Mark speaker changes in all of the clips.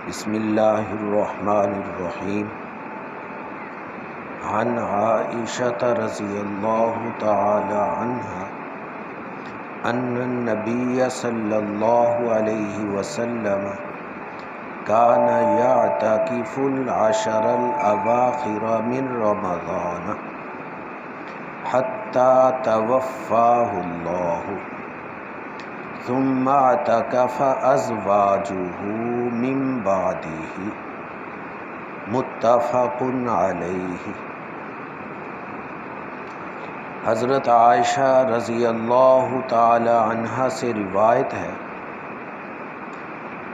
Speaker 1: بسم اللہ الرحمن الرحیم۔ عن عائشہ رضی اللہ تعالی عنہا ان النبی صلی اللہ علیہ وسلم کان یعتکف العشر الاواخر من رمضان حتی توفاہ اللہ ثم اعتکف ازواجہ من بعدہ متفق علیہ۔ حضرت عائشہ رضی اللہ تعالی عنہا سے روایت ہے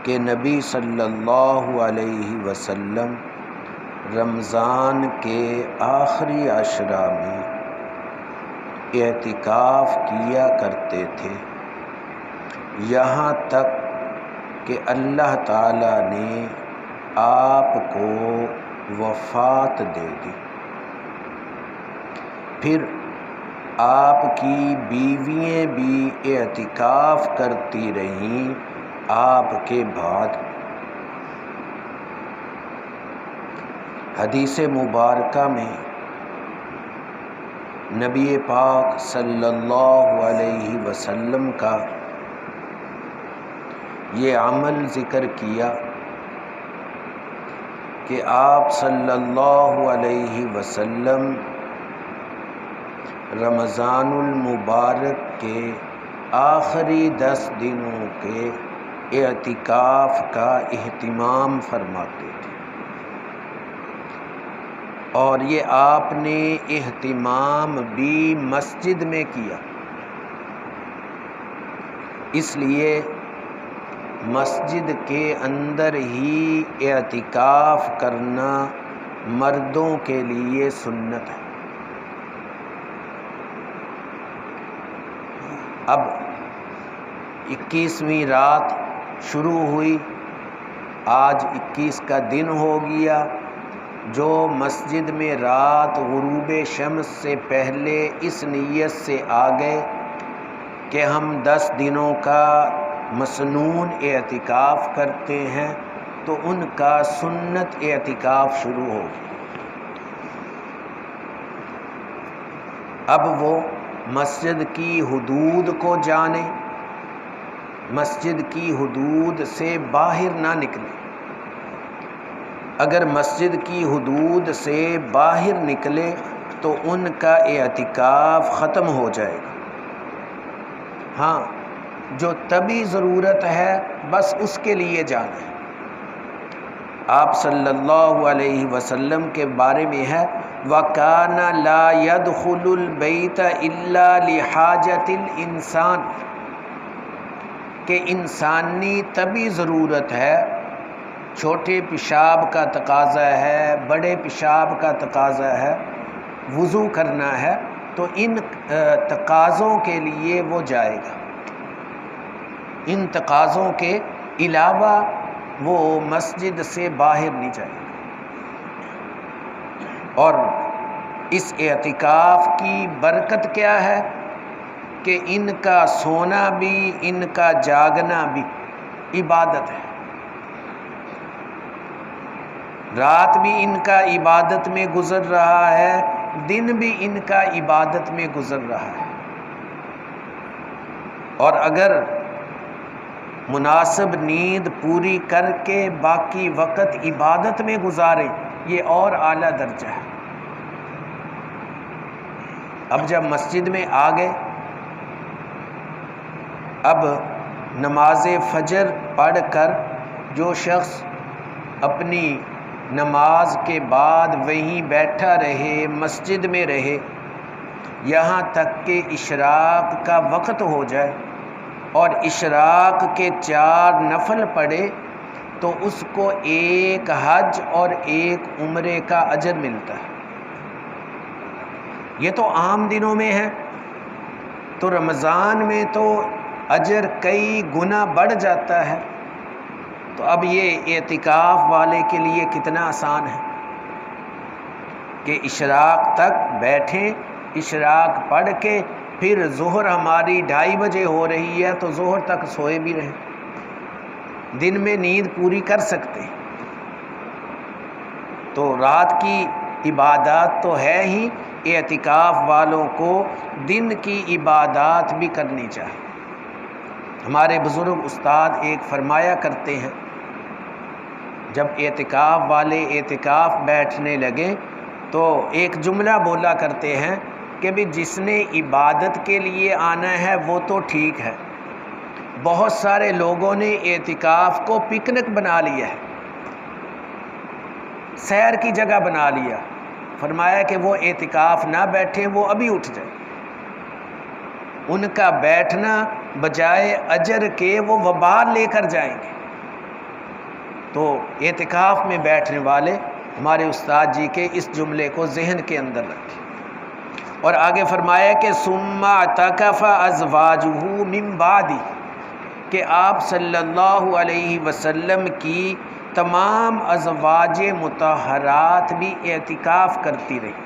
Speaker 1: کہ نبی صلی اللہ علیہ وسلم رمضان کے آخری عشرہ میں اعتکاف کیا کرتے تھے، یہاں تک کہ اللہ تعالی نے آپ کو وفات دے دی۔ پھر آپ کی بیوییں بھی اعتکاف کرتی رہیں آپ کے بعد۔ حدیث مبارکہ میں نبی پاک صلی اللہ علیہ وسلم کا یہ عمل ذکر کیا کہ آپ صلی اللہ علیہ وسلم رمضان المبارک کے آخری 10 دنوں کے اعتکاف کا اہتمام فرماتے تھے، اور یہ آپ نے اہتمام بھی مسجد میں کیا۔ اس لیے مسجد کے اندر ہی اعتکاف کرنا مردوں کے لیے سنت ہے۔ اب 21ویں رات شروع ہوئی، آج 21 کا دن ہو گیا۔ جو مسجد میں رات غروب شمس سے پہلے اس نیت سے آ گئے کہ ہم 10 دنوں کا مسنون اعتکاف کرتے ہیں، تو ان کا سنت اعتکاف شروع ہو گیا۔ اب وہ مسجد کی حدود کو جانے، مسجد کی حدود سے باہر نہ نکلے۔ اگر مسجد کی حدود سے باہر نکلے تو ان کا اعتکاف ختم ہو جائے گا۔ ہاں، جو طبی ضرورت ہے بس اس کے لیے جانا ہے۔ آپ صلی اللہ علیہ وسلم کے بارے میں ہے وَكَانَ لَا يَدْخُلُ الْبَيْتَ إِلَّا لِحَاجَةِ الْإِنسان، کہ انسانی طبی ضرورت ہے، چھوٹے پیشاب کا تقاضا ہے، بڑے پیشاب کا تقاضا ہے، وضو کرنا ہے، تو ان تقاضوں کے لیے وہ جائے گا۔ ان تقاضوں کے علاوہ وہ مسجد سے باہر نہیں جائے گا۔ اور اس اعتکاف کی برکت کیا ہے کہ ان کا سونا بھی، ان کا جاگنا بھی عبادت ہے۔ رات بھی ان کا عبادت میں گزر رہا ہے، دن بھی ان کا عبادت میں گزر رہا ہے۔ اور اگر مناسب نیند پوری کر کے باقی وقت عبادت میں گزاریں، یہ اور اعلیٰ درجہ ہے۔ اب جب مسجد میں آ گئے، اب نماز فجر پڑھ کر جو شخص اپنی نماز کے بعد وہیں بیٹھا رہے، مسجد میں رہے، یہاں تک کہ اشراق کا وقت ہو جائے اور اشراق کے 4 نفل پڑھے، تو اس کو 1 حج اور 1 عمرے کا اجر ملتا ہے۔ یہ تو عام دنوں میں ہے، تو رمضان میں تو اجر کئی گنا بڑھ جاتا ہے۔ تو اب یہ اعتکاف والے کے لیے کتنا آسان ہے کہ اشراق تک بیٹھیں، اشراق پڑھ کے پھر ظہر ہماری 2:30 بجے ہو رہی ہے تو ظہر تک سوئے بھی رہیں۔ دن میں نیند پوری کر سکتے ہیں، تو رات کی عبادات تو ہے ہی، اعتکاف والوں کو دن کی عبادات بھی کرنی چاہیے۔ ہمارے بزرگ استاد ایک فرمایا کرتے ہیں، جب اعتکاف والے اعتکاف بیٹھنے لگے تو ایک جملہ بولا کرتے ہیں کہ بھی جس نے عبادت کے لیے آنا ہے وہ تو ٹھیک ہے، بہت سارے لوگوں نے اعتکاف کو پکنک بنا لیا ہے، سیر کی جگہ بنا لیا۔ فرمایا کہ وہ اعتکاف نہ بیٹھیں، وہ ابھی اٹھ جائیں، ان کا بیٹھنا بجائے اجر کے وہ وبال لے کر جائیں گے۔ تو اعتکاف میں بیٹھنے والے ہمارے استاد جی کے اس جملے کو ذہن کے اندر رکھیں۔ اور آگے فرمایا کہ ثم اعتکف ازواجہ من بعد، کہ آپ صلی اللہ علیہ وسلم کی تمام ازواج مطہرات بھی اعتکاف کرتی رہی۔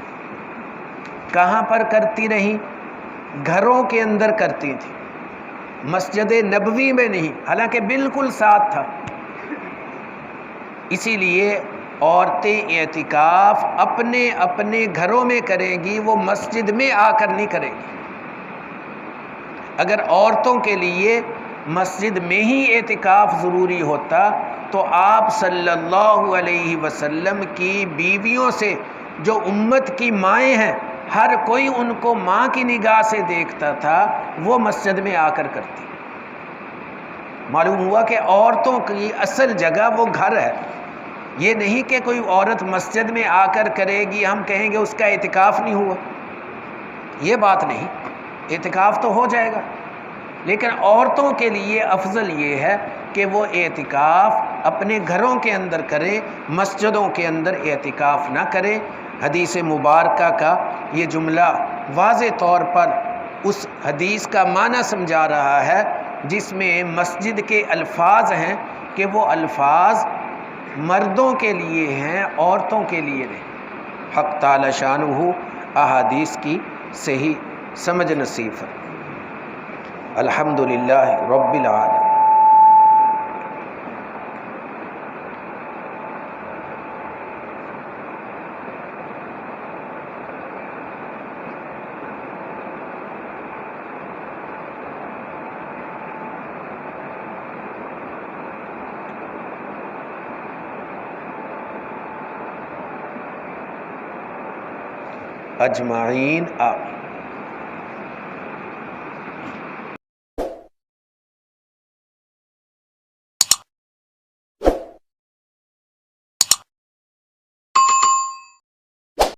Speaker 1: کہاں پر کرتی رہی؟ گھروں کے اندر کرتی تھی، مسجد نبوی میں نہیں، حالانکہ بالکل ساتھ تھا۔ اسی لیے عورتیں اعتکاف اپنے اپنے گھروں میں کریں گی، وہ مسجد میں آ کر نہیں کریں گی۔ اگر عورتوں کے لیے مسجد میں ہی اعتکاف ضروری ہوتا تو آپ صلی اللہ علیہ وسلم کی بیویوں سے جو امت کی مائیں ہیں، ہر کوئی ان کو ماں کی نگاہ سے دیکھتا تھا، وہ مسجد میں آ کر کرتی۔ معلوم ہوا کہ عورتوں کی اصل جگہ وہ گھر ہے۔ یہ نہیں کہ کوئی عورت مسجد میں آ کر کرے گی، ہم کہیں گے اس کا اعتکاف نہیں ہوا، یہ بات نہیں، اعتکاف تو ہو جائے گا، لیکن عورتوں کے لیے افضل یہ ہے کہ وہ اعتکاف اپنے گھروں کے اندر کریں، مسجدوں کے اندر اعتکاف نہ کریں۔ حدیث مبارکہ کا یہ جملہ واضح طور پر اس حدیث کا معنی سمجھا رہا ہے جس میں مسجد کے الفاظ ہیں کہ وہ الفاظ مردوں کے لیے ہیں، عورتوں کے لیے نہیں۔ حق تعالی شانہ احادیث کی صحیح سمجھ نصیب فرمائے۔ الحمدللہ رب العالمین۔ اجمعین آمین۔